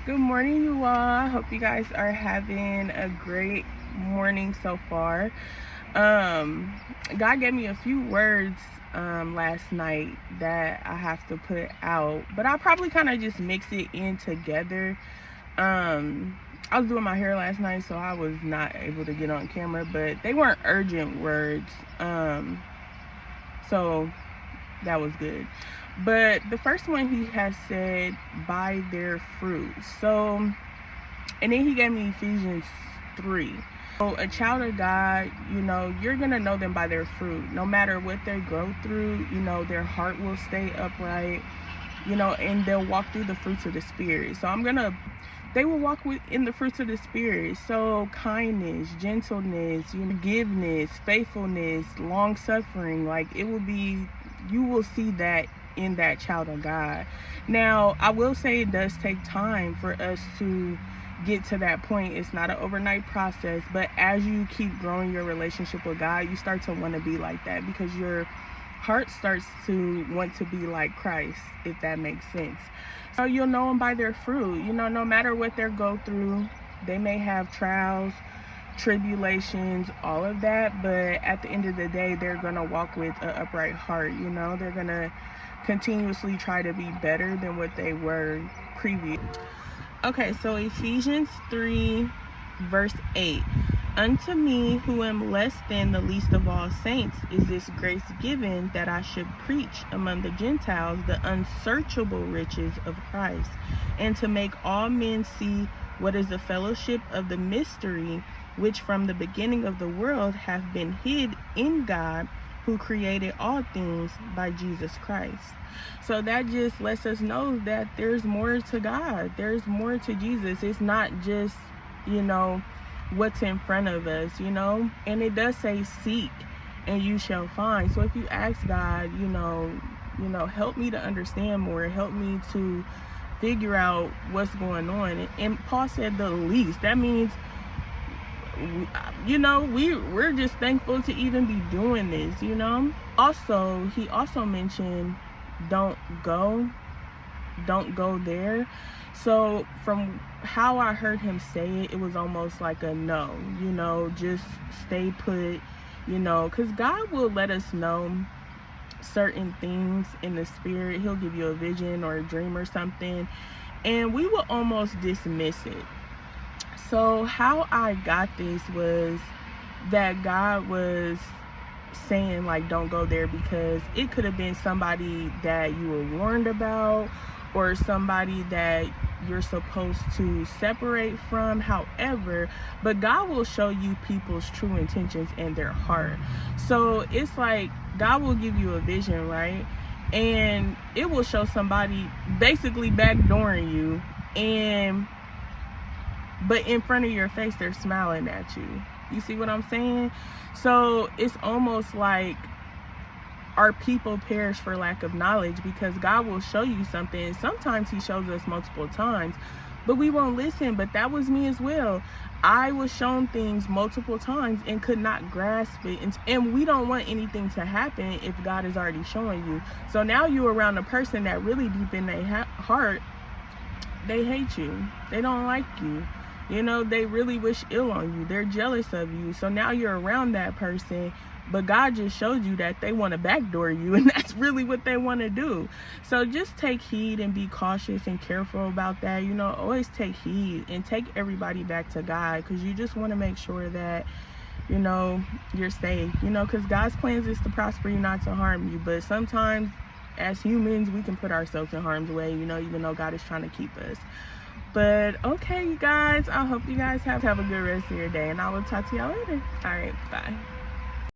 Good morning, you all. I hope you guys are having a great morning so far. God gave me a few words last night that I have to put out, but I'll probably kind of just mix it in together. I was doing my hair last night, so I was not able to get on camera, but they weren't urgent words. So that was good. But the first one, he has said, by their fruit. So, and then he gave me Ephesians 3. So a child of God, you're going to know them by their fruit. No matter what they go through, their heart will stay upright, and they'll walk through the fruits of the Spirit. So they will walk in the fruits of the Spirit. So kindness, gentleness, forgiveness, faithfulness, long suffering, you will see that in that child of God. Now, I will say it does take time for us to get to that point. It's not an overnight process, but as you keep growing your relationship with God, you start to want to be like that because your heart starts to want to be like Christ, if that makes sense. So you'll know them by their fruit. No matter what they go through, they may have trials, tribulations, all of that, but at the end of the day, they're going to walk with an upright heart. They're going to continuously try to be better than what they were previous. Okay, so Ephesians 3 verse 8. Unto me, who am less than the least of all saints, is this grace given, that I should preach among the Gentiles the unsearchable riches of Christ, and to make all men see what is the fellowship of the mystery, which from the beginning of the world hath been hid in God, who created all things by Jesus Christ. So that just lets us know that there's more to God. There's more to Jesus. It's not just, what's in front of us, and it does say seek and you shall find. So if you ask God, help me to understand more, help me to figure out what's going on. And Paul said the least. That means we're just thankful to even be doing this. Also, he also mentioned don't go there. So from how I heard him say it, it was almost like a no, just stay put, because God will let us know certain things in the spirit. He'll give you a vision or a dream or something, and we will almost dismiss it. So how I got this was that God was saying, don't go there, because it could have been somebody that you were warned about or somebody that you're supposed to separate from. However, but God will show you people's true intentions in their heart. So it's like God will give you a vision, right? And it will show somebody basically backdooring you, but in front of your face, they're smiling at you. You see what I'm saying? So it's almost like our people perish for lack of knowledge, because God will show you something. Sometimes he shows us multiple times, but we won't listen. But that was me as well. I was shown things multiple times and could not grasp it. And we don't want anything to happen if God is already showing you. So now you're around a person that really deep in their heart, they hate you. They don't like you. They really wish ill on you. They're jealous of you. So now you're around that person, but God just showed you that they want to backdoor you, and that's really what they want to do. So just take heed and be cautious and careful about that. Always take heed and take everybody back to God, because you just want to make sure that, you're safe, because God's plans is to prosper you, not to harm you. But sometimes as humans, we can put ourselves in harm's way, even though God is trying to keep us. But okay, you guys, I hope you guys have a good rest of your day, and I will talk to y'all later. All right, bye.